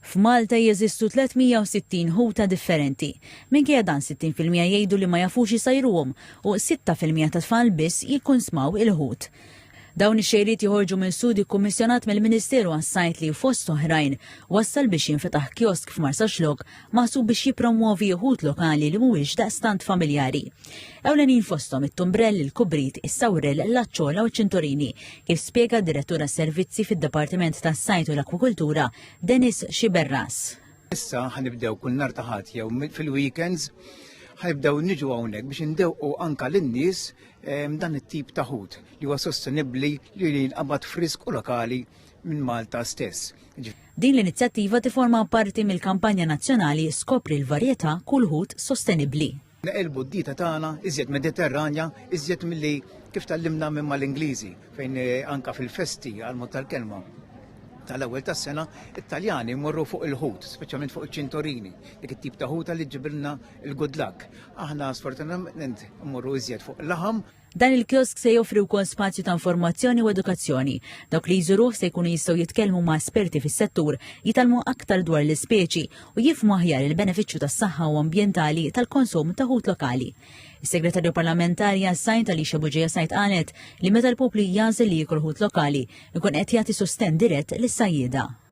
F'Malta jeżistu 360 ħuta differenti. Minkejja dan 60% jgħidu li ma jafux jisajruhom u 6% ta' tfal biss jikkonsmaw il-ħut. Dawn ix-xejriet joħorġu minn studi kummissjonat mill-Ministeru għas-sajt li fost oħrajn wassal biex jinfetaħ kiosk f'Marsa Xlok maħsub biex jippromuovi ħut lokali li mhuwiex daqstant familjari. Ewlenin fosthom it-tumbrell, il-kubrit, is-sawrel, l-aċċola u ċ-ċinturini, kif spjega d-Direttura Servizzi fid-Dipartiment tas-Sajt u l-Akwakultura Denis Xiberras. Issa ħanibdew kull nhar ta' ħadd jew fil-weekends ħanibdew niġu hawnhekk biex indewqu anke lin-nies dan it-tip ta' ħut li huwa sostenibbli li jinqabad frisk u lokali minn Malta stess. Din l-inizjattiva tiforma parti mill-kampanja nazzjonali Skopri l-varjetà kull ħut sostenibbli. Neqelbu d-dita tagħna iżjed mediterranja, iżjed milli kif tallimna minn mal-Ingliżi fejn anke fil-festi għal-mod tal-kelma tal-ewwel tas-sena it-Taljani mmorru fuq il-ħut, speċjalment fuq iċ-ċintorini, dik it-tip ta' ħuta li ġibilna il-good luck. Aħna sfortunatament mmorru iżjed fuq il-laħam. Dan il-kiosk se joffri wkoll spazju ta' informazzjoni u edukazzjoni. Dawk li jżuruh se jkunu jistgħu jitkellmu ma' esperti fis-settur, jitalmu aktar dwar l-ispeċi u jifhmu aħjar il-benefiċċju tas-saħħa u ambjentali tal-konsum ta' ħut lokali. Is-Segretarju Parlamentari għas-Sajt Alicia Buġeja Sajt qalet li meta l-poplu jagħżel li jikol ħut lokali ikun qed jagħti sostenn dirett lis-sajjieda.